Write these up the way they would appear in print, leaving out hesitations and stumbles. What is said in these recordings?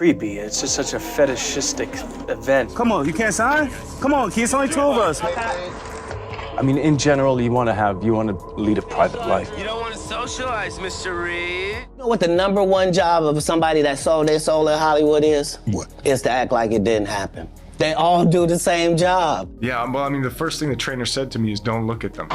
creepy. It's just such a fetishistic event. Come on, you can't sign? Come on, kids, only two of us. I mean, in general, you want to lead a private life. You don't want to socialize, Mr. Reed. You know what the #1 job of somebody that sold their soul in Hollywood is? What? Is to act like it didn't happen. They all do the same job. Yeah, well, I mean, the first thing the trainer said to me is don't look at them.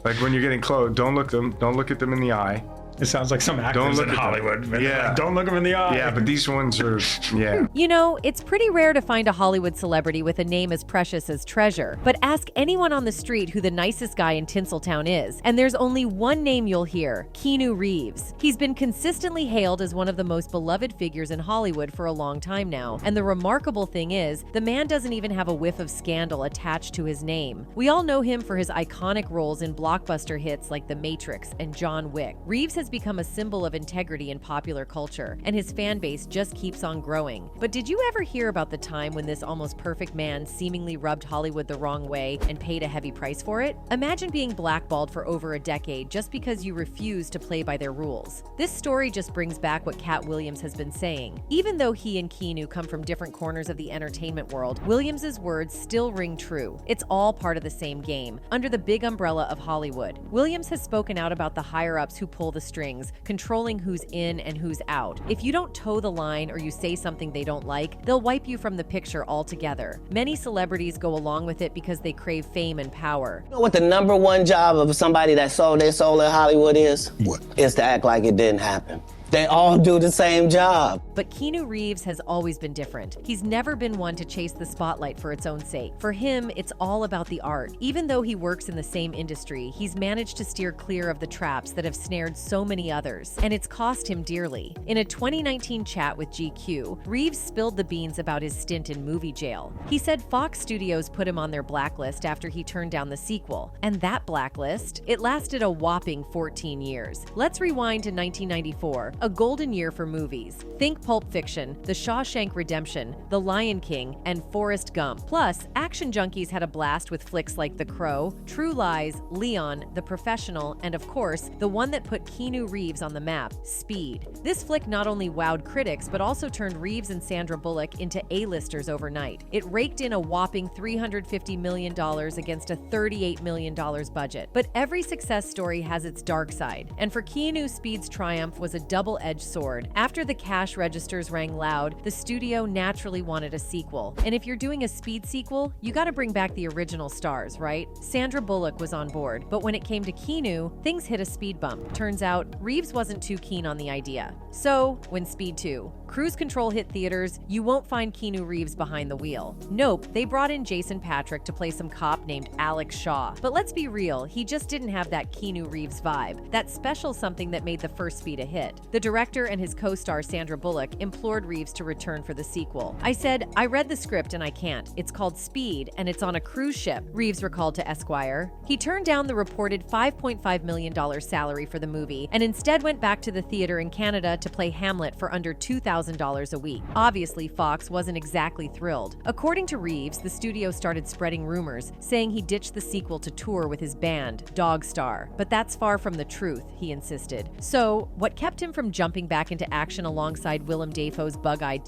Like when you're getting close, don't look at them in the eye. It sounds like some actors in Hollywood. Yeah. Like, don't look them in the eye. Yeah, but these ones are, yeah. You know, it's pretty rare to find a Hollywood celebrity with a name as precious as Treasure. But ask anyone on the street who the nicest guy in Tinseltown is, and there's only one name you'll hear: Keanu Reeves. He's been consistently hailed as one of the most beloved figures in Hollywood for a long time now. And the remarkable thing is, the man doesn't even have a whiff of scandal attached to his name. We all know him for his iconic roles in blockbuster hits like The Matrix and John Wick. Reeves has become a symbol of integrity in popular culture, and his fan base just keeps on growing. But did you ever hear about the time when this almost perfect man seemingly rubbed Hollywood the wrong way and paid a heavy price for it? Imagine being blackballed for over a decade just because you refused to play by their rules. This story just brings back what Katt Williams has been saying. Even though he and Keanu come from different corners of the entertainment world, Williams's words still ring true. It's all part of the same game, under the big umbrella of Hollywood. Williams has spoken out about the higher-ups who pull the strings, controlling who's in and who's out. If you don't toe the line or you say something they don't like, they'll wipe you from the picture altogether. Many celebrities go along with it because they crave fame and power. You know what the #1 job of somebody that sold their soul in Hollywood is? What? Is to act like it didn't happen. They all do the same job. But Keanu Reeves has always been different. He's never been one to chase the spotlight for its own sake. For him, it's all about the art. Even though he works in the same industry, he's managed to steer clear of the traps that have snared so many others, and it's cost him dearly. In a 2019 chat with GQ, Reeves spilled the beans about his stint in movie jail. He said Fox Studios put him on their blacklist after he turned down the sequel. And that blacklist, it lasted a whopping 14 years. Let's rewind to 1994. A golden year for movies. Think Pulp Fiction, The Shawshank Redemption, The Lion King, and Forrest Gump. Plus, action junkies had a blast with flicks like The Crow, True Lies, Leon, The Professional, and of course, the one that put Keanu Reeves on the map, Speed. This flick not only wowed critics, but also turned Reeves and Sandra Bullock into A-listers overnight. It raked in a whopping $350 million against a $38 million budget. But every success story has its dark side, and for Keanu, Speed's triumph was a double-edged sword. After the cash registers rang loud, the studio naturally wanted a sequel. And if you're doing a Speed sequel, you gotta bring back the original stars, right? Sandra Bullock was on board, but when it came to Keanu, things hit a speed bump. Turns out, Reeves wasn't too keen on the idea. So, when Speed 2, Cruise Control hit theaters, you won't find Keanu Reeves behind the wheel. Nope, they brought in Jason Patric to play some cop named Alex Shaw. But let's be real, he just didn't have that Keanu Reeves vibe, that special something that made the first Speed a hit. The director and his co-star Sandra Bullock implored Reeves to return for the sequel. "I said, I read the script and I can't. It's called Speed and it's on a cruise ship," Reeves recalled to Esquire. He turned down the reported $5.5 million salary for the movie and instead went back to the theater in Canada to play Hamlet for under $2,000 a week. Obviously, Fox wasn't exactly thrilled. According to Reeves, the studio started spreading rumors, saying he ditched the sequel to tour with his band, Dogstar. But that's far from the truth, he insisted. So, what kept him from jumping back into action alongside Willem Dafoe's bug-eyed?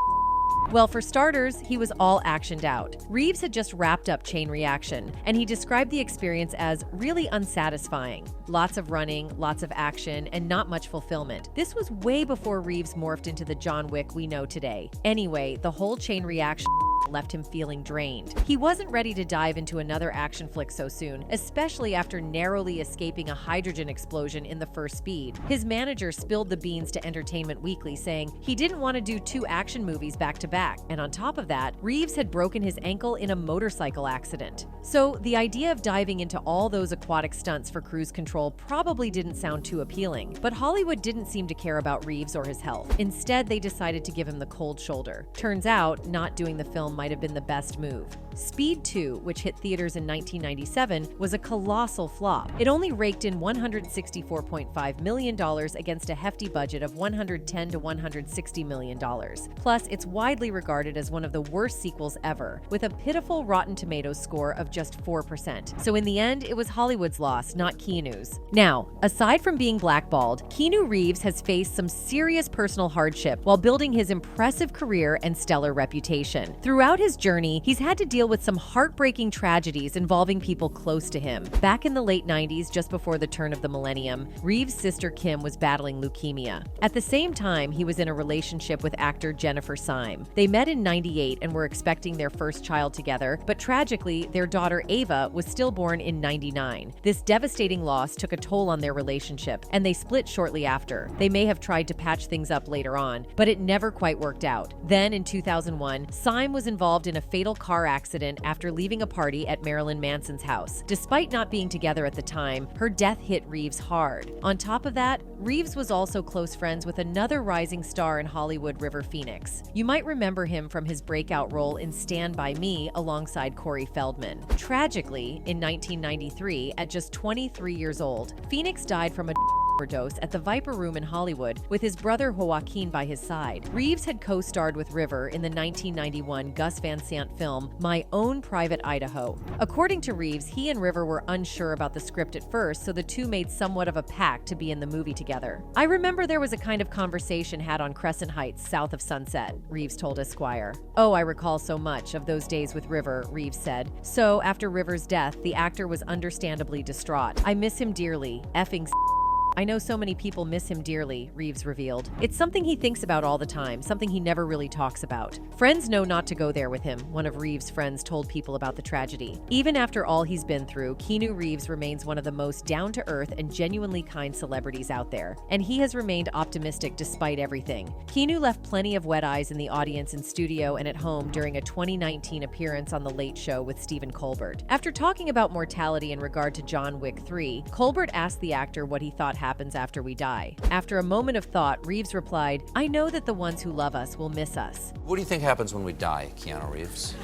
Well, for starters, he was all actioned out. Reeves had just wrapped up Chain Reaction, and he described the experience as really unsatisfying. Lots of running, lots of action, and not much fulfillment. This was way before Reeves morphed into the John Wick we know today. Anyway, the whole Chain Reaction left him feeling drained. He wasn't ready to dive into another action flick so soon, especially after narrowly escaping a hydrogen explosion in the first Speed. His manager spilled the beans to Entertainment Weekly, saying he didn't want to do 2 action movies back to back, and on top of that, Reeves had broken his ankle in a motorcycle accident. So the idea of diving into all those aquatic stunts for Cruise Control probably didn't sound too appealing, but Hollywood didn't seem to care about Reeves or his health. Instead, they decided to give him the cold shoulder. Turns out, not doing the film might have been the best move. Speed 2, which hit theaters in 1997, was a colossal flop. It only raked in $164.5 million against a hefty budget of $110 to $160 million. Plus, it's widely regarded as one of the worst sequels ever, with a pitiful Rotten Tomatoes score of just 4%. So in the end, it was Hollywood's loss, not Keanu's. Now, aside from being blackballed, Keanu Reeves has faced some serious personal hardship while building his impressive career and stellar reputation. Throughout his journey, he's had to deal with some heartbreaking tragedies involving people close to him. Back in the late 90s, just before the turn of the millennium, Reeves' sister Kim was battling leukemia. At the same time, he was in a relationship with actor Jennifer Syme. They met in '98 and were expecting their first child together, but tragically, their daughter Ava was stillborn in '99. This devastating loss took a toll on their relationship, and they split shortly after. They may have tried to patch things up later on, but it never quite worked out. Then, in 2001, Syme was involved in a fatal car accident after leaving a party at Marilyn Manson's house. Despite not being together at the time, her death hit Reeves hard. On top of that, Reeves was also close friends with another rising star in Hollywood, River Phoenix. You might remember him from his breakout role in Stand By Me alongside Corey Feldman. Tragically, in 1993, at just 23 years old, Phoenix died from a overdose at the Viper Room in Hollywood with his brother Joaquin by his side. Reeves had co-starred with River in the 1991 Gus Van Sant film My Own Private Idaho. According to Reeves, he and River were unsure about the script at first, so the two made somewhat of a pact to be in the movie together. I remember there was a kind of conversation had on Crescent Heights, south of Sunset, Reeves told Esquire. Oh, I recall so much of those days with River, Reeves said. So, after River's death, the actor was understandably distraught. I miss him dearly, effing I know so many people miss him dearly, Reeves revealed. It's something he thinks about all the time, something he never really talks about. Friends know not to go there with him, one of Reeves' friends told People about the tragedy. Even after all he's been through, Keanu Reeves remains one of the most down-to-earth and genuinely kind celebrities out there, and he has remained optimistic despite everything. Keanu left plenty of wet eyes in the audience in studio and at home during a 2019 appearance on The Late Show with Stephen Colbert. After talking about mortality in regard to John Wick 3, Colbert asked the actor what he thought happens after we die. After a moment of thought, Reeves replied, "I know that the ones who love us will miss us." What do you think happens when we die, Keanu Reeves?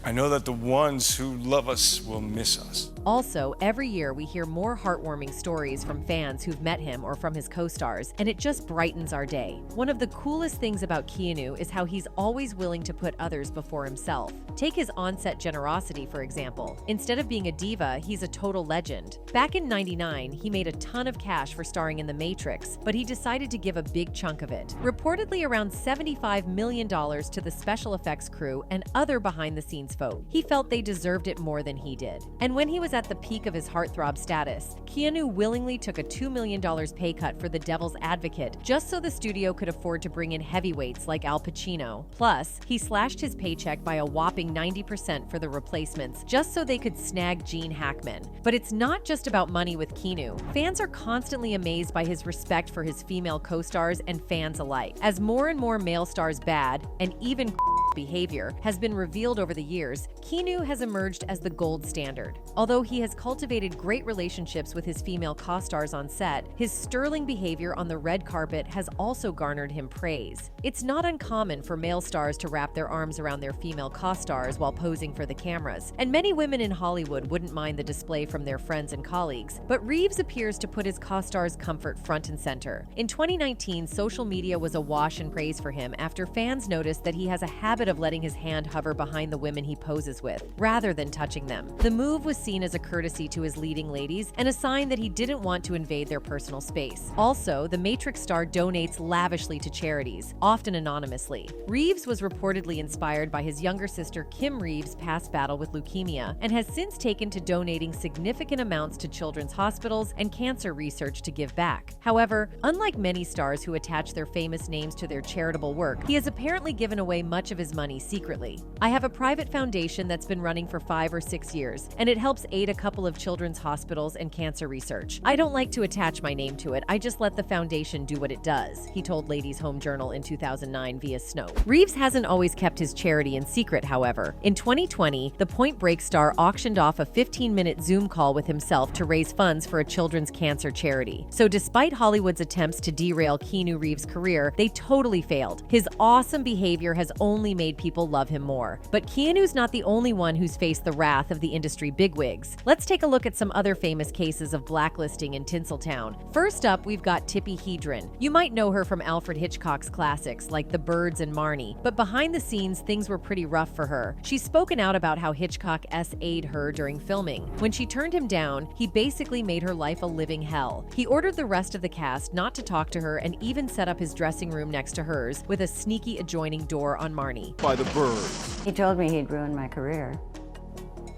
I know that the ones who love us will miss us. Also, every year we hear more heartwarming stories from fans who've met him or from his co-stars, and it just brightens our day. One of the coolest things about Keanu is how he's always willing to put others before himself. Take his on-set generosity, for example. Instead of being a diva, he's a total legend. Back in '99, he made a ton of cash for starring in The Matrix, but he decided to give a big chunk of it, reportedly around $75 million to the special effects crew and other behind-the-scenes folk. He felt they deserved it more than he did. And when he was at the peak of his heartthrob status, Keanu willingly took a $2 million pay cut for The Devil's Advocate just so the studio could afford to bring in heavyweights like Al Pacino. Plus, he slashed his paycheck by a whopping 90% for The Replacements just so they could snag Gene Hackman. But it's not just about money with Keanu. Fans are constantly amazed by his respect for his female co-stars and fans alike. As more and more male stars' bad, and even behavior has been revealed over the years, Keanu has emerged as the gold standard. Although he has cultivated great relationships with his female co-stars on set, his sterling behavior on the red carpet has also garnered him praise. It's not uncommon for male stars to wrap their arms around their female co-stars while posing for the cameras, and many women in Hollywood wouldn't mind the display from their friends and colleagues, but Reeves appears to put his co-stars' comfort front and center. In 2019, social media was awash in praise for him after fans noticed that he has a habit of letting his hand hover behind the women he poses with, rather than touching them. The move was seen as a courtesy to his leading ladies and a sign that he didn't want to invade their personal space. Also, the Matrix star donates lavishly to charities, often anonymously. Reeves was reportedly inspired by his younger sister Kim Reeves' past battle with leukemia and has since taken to donating significant amounts to children's hospitals and cancer research to give back. However, unlike many stars who attach their famous names to their charitable work, he has apparently given away much of his his money secretly. "I have a private foundation that's been running for 5 or 6 years, and it helps aid a couple of children's hospitals and cancer research. I don't like to attach my name to it, I just let the foundation do what it does," he told Ladies' Home Journal in 2009 via Snopes. Reeves hasn't always kept his charity in secret, however. In 2020, the Point Break star auctioned off a 15-minute Zoom call with himself to raise funds for a children's cancer charity. So despite Hollywood's attempts to derail Keanu Reeves' career, they totally failed. His awesome behavior has only made people love him more. But Keanu's not the only one who's faced the wrath of the industry bigwigs. Let's take a look at some other famous cases of blacklisting in Tinseltown. First up, we've got Tippi Hedren. You might know her from Alfred Hitchcock's classics like The Birds and Marnie, but behind the scenes, things were pretty rough for her. She's spoken out about how Hitchcock SA'd her during filming. When she turned him down, he basically made her life a living hell. He ordered the rest of the cast not to talk to her and even set up his dressing room next to hers with a sneaky adjoining door on Marnie. By the birds. He told me he'd ruin my career.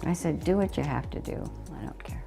I said, do what you have to do. I don't care.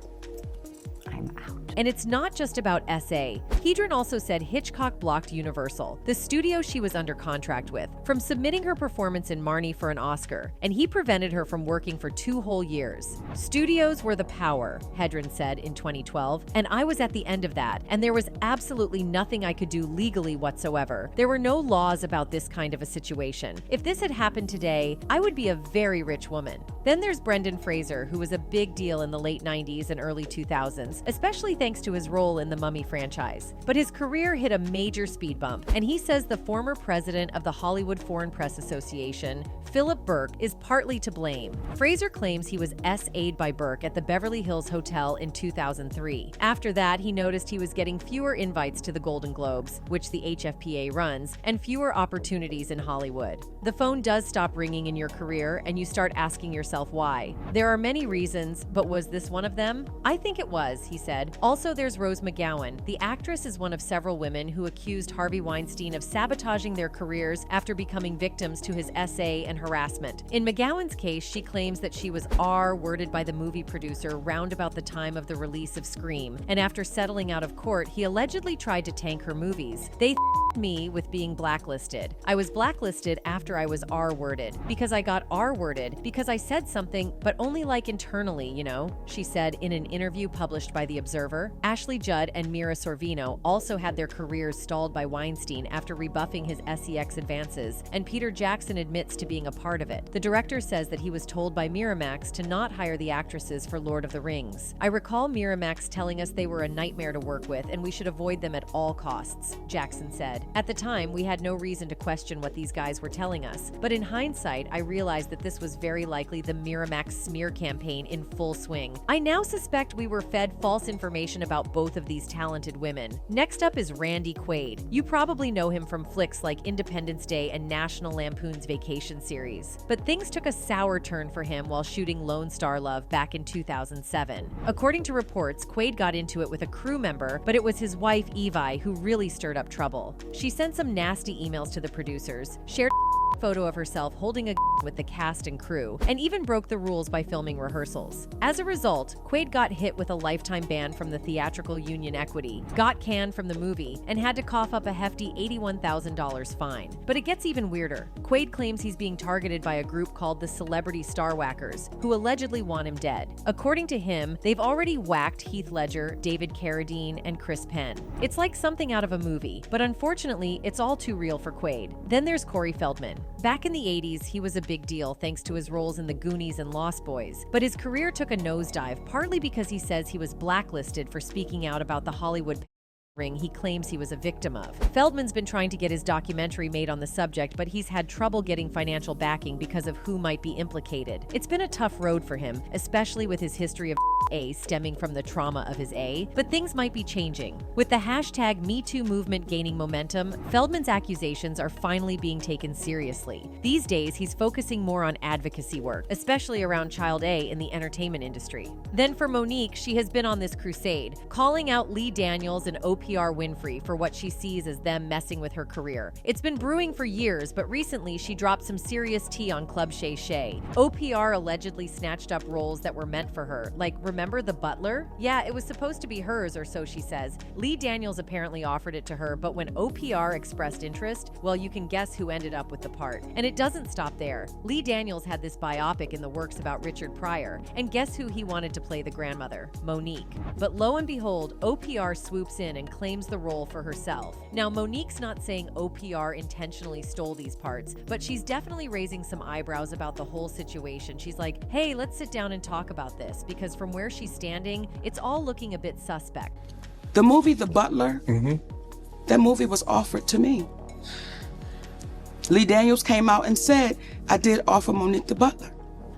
I'm out. And it's not just about SA. Hedren also said Hitchcock blocked Universal, the studio she was under contract with, from submitting her performance in Marnie for an Oscar, and he prevented her from working for 2 whole years. "Studios were the power," Hedren said in 2012, "and I was at the end of that, and there was absolutely nothing I could do legally whatsoever. There were no laws about this kind of a situation. If this had happened today, I would be a very rich woman." Then there's Brendan Fraser, who was a big deal in the late 90s and early 2000s, especially thanks to his role in the Mummy franchise. But his career hit a major speed bump, and he says the former president of the Hollywood Foreign Press Association, Philip Burke, is partly to blame. Fraser claims he was SA'd by Burke at the Beverly Hills Hotel in 2003. After that, he noticed he was getting fewer invites to the Golden Globes, which the HFPA runs, and fewer opportunities in Hollywood. The phone does stop ringing in your career, and you start asking yourself why. "There are many reasons, but was this one of them? I think it was," he said. Also, there's Rose McGowan. The actress is one of several women who accused Harvey Weinstein of sabotaging their careers after becoming victims to his SA and harassment. In McGowan's case, she claims that she was R-worded by the movie producer round about the time of the release of Scream, and after settling out of court, he allegedly tried to tank her movies. "They me with being blacklisted. I was blacklisted after I was R-worded, because I got R-worded, because I said something, but only like internally, you know," she said in an interview published by The Observer. Ashley Judd and Mira Sorvino also had their careers stalled by Weinstein after rebuffing his SEX advances, and Peter Jackson admits to being a part of it. The director says that he was told by Miramax to not hire the actresses for Lord of the Rings. "I recall Miramax telling us they were a nightmare to work with and we should avoid them at all costs," Jackson said. "At the time, we had no reason to question what these guys were telling us, but in hindsight, I realized that this was very likely the Miramax smear campaign in full swing. I now suspect we were fed false information about both of these talented women." Next up is Randy Quaid. You probably know him from flicks like Independence Day and National Lampoon's Vacation series. But things took a sour turn for him while shooting Lone Star Love back in 2007. According to reports, Quaid got into it with a crew member, but it was his wife, Evie, who really stirred up trouble. She sent some nasty emails to the producers, shared a photo of herself holding a with the cast and crew, and even broke the rules by filming rehearsals. As a result, Quaid got hit with a lifetime ban from the Theatrical Union Equity, got canned from the movie, and had to cough up a hefty $81,000 fine. But it gets even weirder. Quaid claims he's being targeted by a group called the Celebrity Star Whackers, who allegedly want him dead. According to him, they've already whacked Heath Ledger, David Carradine, and Chris Penn. It's like something out of a movie, but unfortunately, it's all too real for Quaid. Then there's Corey Feldman. Back in the 80s, he was a big deal thanks to his roles in The Goonies and Lost Boys, but his career took a nosedive partly because he says he was blacklisted for speaking out about the Hollywood ring he claims he was a victim of. Feldman's been trying to get his documentary made on the subject, but he's had trouble getting financial backing because of who might be implicated. It's been a tough road for him, especially with his history of A stemming from the trauma of his A, but things might be changing. With the hashtag #MeToo movement gaining momentum, Feldman's accusations are finally being taken seriously. These days, he's focusing more on advocacy work, especially around Child A in the entertainment industry. Then for Monique, she has been on this crusade, calling out Lee Daniels and OP OPR Winfrey for what she sees as them messing with her career. It's been brewing for years, but recently she dropped some serious tea on Club Shay Shay. OPR allegedly snatched up roles that were meant for her. Like, remember The Butler? Yeah, it was supposed to be hers, or so she says. Lee Daniels apparently offered it to her, but when OPR expressed interest, well, you can guess who ended up with the part. And it doesn't stop there. Lee Daniels had this biopic in the works about Richard Pryor, and guess who he wanted to play the grandmother? Monique. But lo and behold, OPR swoops in and claims the role for herself. Now, Monique's not saying OPR intentionally stole these parts, but she's definitely raising some eyebrows about the whole situation. She's like, hey, let's sit down and talk about this, because from where she's standing, it's all looking a bit suspect. The movie The Butler, that movie was offered to me. Lee Daniels came out and said, I did offer Monique The Butler.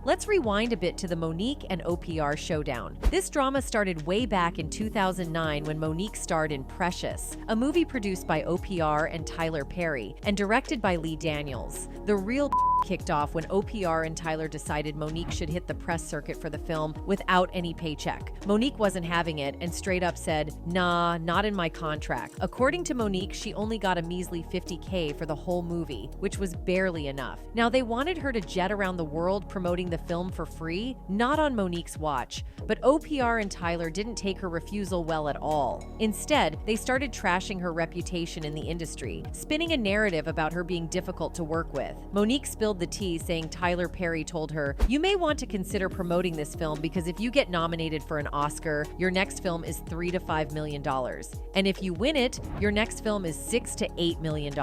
Let's rewind a bit to the Monique and OPR showdown. This drama started way back in 2009 when Monique starred in Precious, a movie produced by OPR and Tyler Perry and directed by Lee Daniels. The real kicked off when OPR and Tyler decided Monique should hit the press circuit for the film without any paycheck. Monique wasn't having it and straight up said, nah, not in my contract. According to Monique, she only got a measly $50K for the whole movie, which was barely enough. Now, they wanted her to jet around the world promoting the film for free, not on Monique's watch, but OPR and Tyler didn't take her refusal well at all. Instead, they started trashing her reputation in the industry, spinning a narrative about her being difficult to work with. Monique spilled the tea, saying Tyler Perry told her, you may want to consider promoting this film because if you get nominated for an Oscar, your next film is $3 to $5 million. And if you win it, your next film is $6 to $8 million.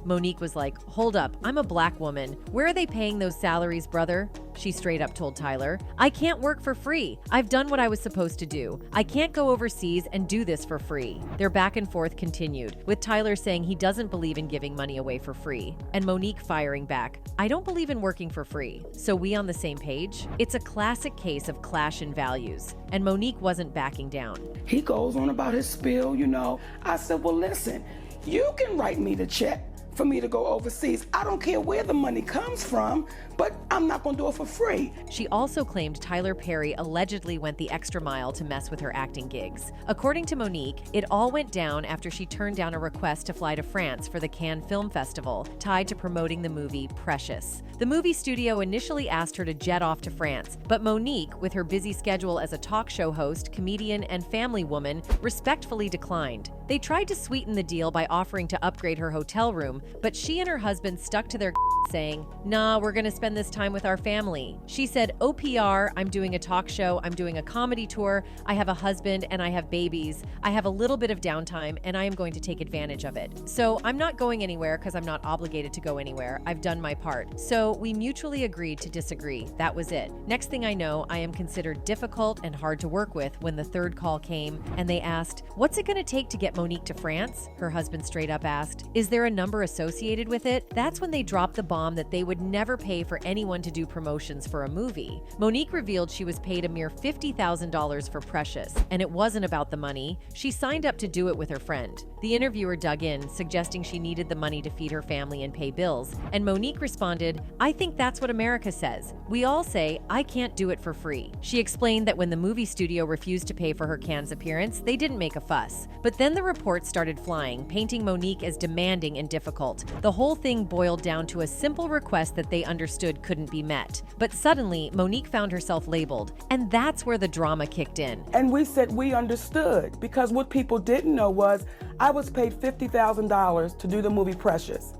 Monique was like, hold up, I'm a black woman. Where are they paying those salaries, brother? She straight up told Tyler, I can't work for free. I've done what I was supposed to do. I can't go overseas and do this for free. Their back and forth continued, with Tyler saying he doesn't believe in giving money away for free, and Monique firing back, I don't believe in working for free. So we on the same page? It's a classic case of clash in values, and Monique wasn't backing down. He goes on about his spiel, you know. I said, well, listen, you can write me the check for me to go overseas. I don't care where the money comes from, but I'm not gonna do it for free. She also claimed Tyler Perry allegedly went the extra mile to mess with her acting gigs. According to Monique, it all went down after she turned down a request to fly to France for the Cannes Film Festival, tied to promoting the movie Precious. The movie studio initially asked her to jet off to France, but Monique, with her busy schedule as a talk show host, comedian, and family woman, respectfully declined. They tried to sweeten the deal by offering to upgrade her hotel room, but she and her husband stuck to their saying, nah, we're gonna spend this time with our family. She said, OPR, I'm doing a talk show, I'm doing a comedy tour, I have a husband and I have babies, I have a little bit of downtime and I am going to take advantage of it. So I'm not going anywhere because I'm not obligated to go anywhere. I've done my part. So we mutually agreed to disagree. That was it. Next thing I know, I am considered difficult and hard to work with when the third call came and they asked, what's it gonna take to get Monique to France? Her husband straight up asked, is there a number associated with it? That's when they dropped the bomb that they would never pay for anyone to do promotions for a movie. Monique revealed she was paid a mere $50,000 for Precious, and it wasn't about the money. She signed up to do it with her friend. The interviewer dug in, suggesting she needed the money to feed her family and pay bills, and Monique responded, I think that's what America says. We all say, I can't do it for free. She explained that when the movie studio refused to pay for her Cannes appearance, they didn't make a fuss. But then the reports started flying, painting Monique as demanding and difficult. The whole thing boiled down to a simple request that they understood couldn't be met. But suddenly, Monique found herself labeled, and that's where the drama kicked in. And we said we understood, because what people didn't know was I was paid $50,000 to do the movie Precious.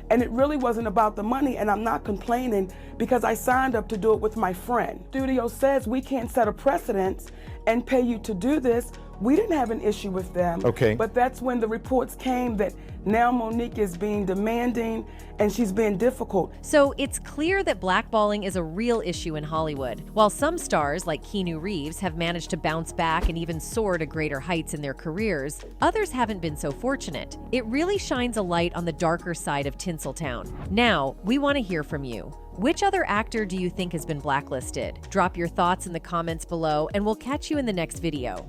And it really wasn't about the money, and I'm not complaining because I signed up to do it with my friend. Studio says we can't set a precedence and pay you to do this. We didn't have an issue with them. Okay. But that's when the reports came that now Monique is being demanding and she's being difficult. So it's clear that blackballing is a real issue in Hollywood. While some stars, like Keanu Reeves, have managed to bounce back and even soar to greater heights in their careers, others haven't been so fortunate. It really shines a light on the darker side of Tinseltown. Now, we want to hear from you. Which other actor do you think has been blacklisted? Drop your thoughts in the comments below, and we'll catch you in the next video.